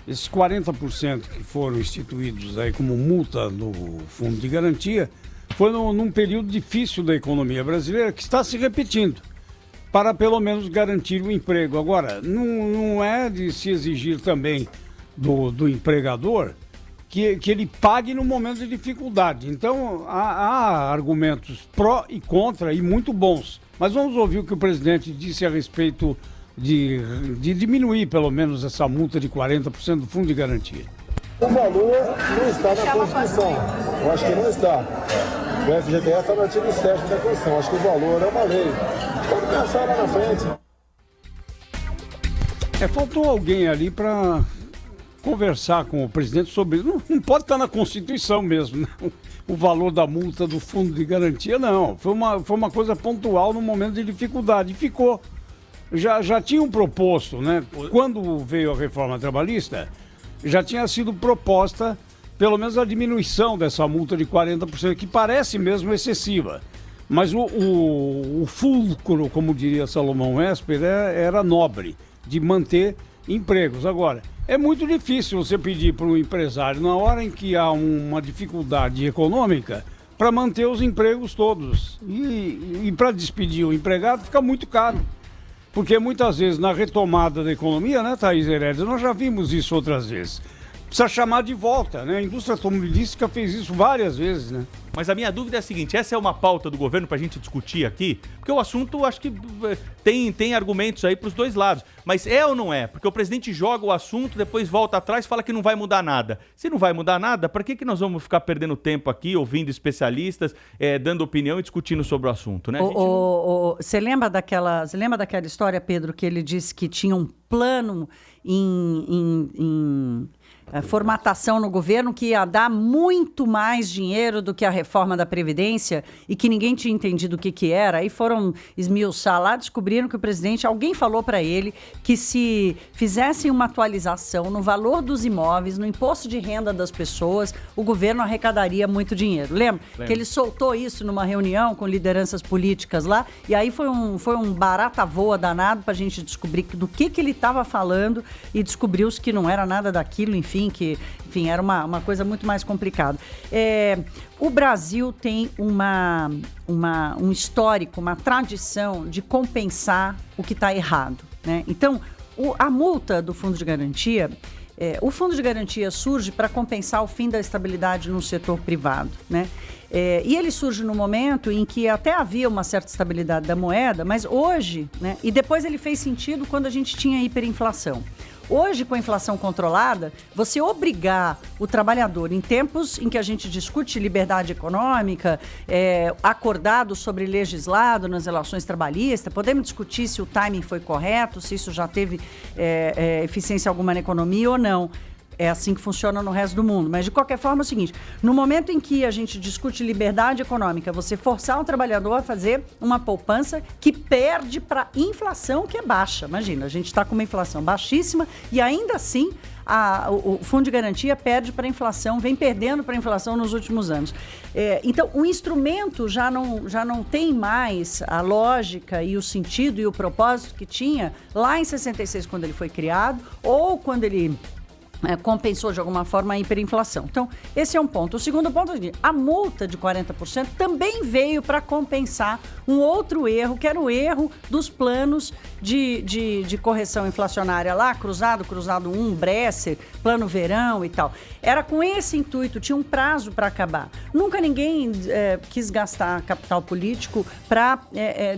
esses 40% que foram instituídos aí como multa no Fundo de Garantia foi num período difícil da economia brasileira que está se repetindo, para pelo menos garantir o emprego. Agora, não é de se exigir também do empregador que ele pague no momento de dificuldade. Então, há argumentos pró e contra e muito bons. Mas vamos ouvir o que o presidente disse a respeito de diminuir pelo menos essa multa de 40% do Fundo de Garantia. O valor não está na Constituição. Eu acho que não está. O FGTS está no artigo 7 da Constituição. Acho que o valor é uma lei. Vamos pensar lá na frente. Faltou alguém ali para conversar com o presidente sobre... Não pode estar na Constituição mesmo, né? O valor da multa do Fundo de Garantia, não. Foi uma coisa pontual no momento de dificuldade. Ficou. Já tinham proposto, né? Quando veio a reforma trabalhista, já tinha sido proposta pelo menos a diminuição dessa multa de 40%, que parece mesmo excessiva. Mas o fulcro, como diria Salomão Esper, era nobre, de manter empregos. Agora, é muito difícil você pedir para um empresário, na hora em que há uma dificuldade econômica, para manter os empregos todos. E para despedir o empregado fica muito caro. Porque muitas vezes na retomada da economia, né, Thaís Heredia, nós já vimos isso outras vezes. Precisa chamar de volta, né? A indústria automobilística fez isso várias vezes, né? Mas a minha dúvida é a seguinte, essa é uma pauta do governo pra gente discutir aqui? Porque o assunto, acho que tem argumentos aí pros dois lados. Mas é ou não é? Porque o presidente joga o assunto, depois volta atrás e fala que não vai mudar nada. Se não vai mudar nada, pra que nós vamos ficar perdendo tempo aqui, ouvindo especialistas, dando opinião e discutindo sobre o assunto, né? Você lembra daquela história, Pedro, que ele disse que tinha um plano em formatação no governo que ia dar muito mais dinheiro do que a reforma da Previdência e que ninguém tinha entendido o que era. Aí foram esmiuçar lá, descobriram que o presidente, alguém falou para ele que se fizessem uma atualização no valor dos imóveis, no imposto de renda das pessoas, o governo arrecadaria muito dinheiro. Lembra? Que ele soltou isso numa reunião com lideranças políticas lá, e aí foi um barata-voa danado para a gente descobrir do que ele estava falando, e descobriu-se que não era nada daquilo, enfim, era uma coisa muito mais complicada. O Brasil tem um histórico, uma tradição de compensar o que está errado, né? Então, a multa do Fundo de Garantia, o Fundo de Garantia surge para compensar o fim da estabilidade no setor privado, né? E ele surge no momento em que até havia uma certa estabilidade da moeda, mas hoje, né? E depois ele fez sentido quando a gente tinha hiperinflação. Hoje, com a inflação controlada, você obrigar o trabalhador, em tempos em que a gente discute liberdade econômica, acordado sobre legislado nas relações trabalhistas, podemos discutir se o timing foi correto, se isso já teve eficiência alguma na economia ou não. É assim que funciona no resto do mundo. Mas, de qualquer forma, é o seguinte, no momento em que a gente discute liberdade econômica, você forçar o trabalhador a fazer uma poupança que perde para inflação que é baixa. Imagina, a gente está com uma inflação baixíssima e ainda assim o Fundo de Garantia perde para a inflação, vem perdendo para a inflação nos últimos anos. Então, o instrumento já não tem mais a lógica e o sentido e o propósito que tinha lá em 66, quando ele foi criado, ou quando ele compensou de alguma forma a hiperinflação. Então, esse é um ponto. O segundo ponto é que a multa de 40% também veio para compensar um outro erro, que era o erro dos planos de correção inflacionária lá, Cruzado 1, Bresser, Plano Verão e tal. Era com esse intuito, tinha um prazo para acabar. Nunca ninguém quis gastar capital político para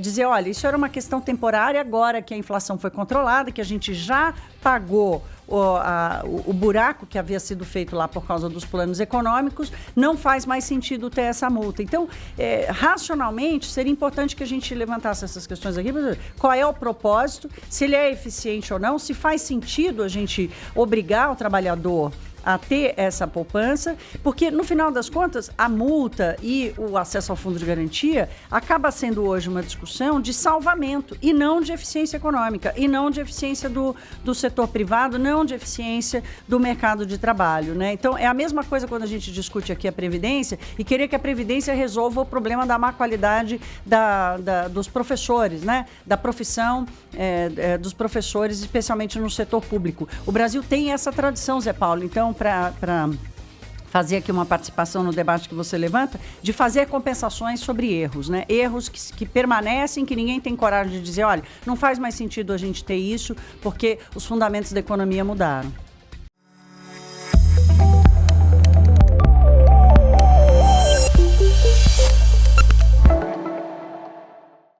dizer, olha, isso era uma questão temporária, agora que a inflação foi controlada, que a gente já pagou o buraco que havia sido feito lá por causa dos planos econômicos, não faz mais sentido ter essa multa. Então, racionalmente, seria importante que a gente levantasse essas questões aqui, qual é o propósito, se ele é eficiente ou não, se faz sentido a gente obrigar o trabalhador a ter essa poupança, porque no final das contas, a multa e o acesso ao fundo de garantia acaba sendo hoje uma discussão de salvamento e não de eficiência econômica, e não de eficiência do setor privado, não de eficiência do mercado de trabalho, né? Então, é a mesma coisa quando a gente discute aqui a Previdência e querer que a Previdência resolva o problema da má qualidade dos professores, né? Da profissão dos professores, especialmente no setor público. O Brasil tem essa tradição, Zé Paulo, então, para fazer aqui uma participação no debate que você levanta, de fazer compensações sobre erros, né? Erros que permanecem, que ninguém tem coragem de dizer, olha, não faz mais sentido a gente ter isso, porque os fundamentos da economia mudaram.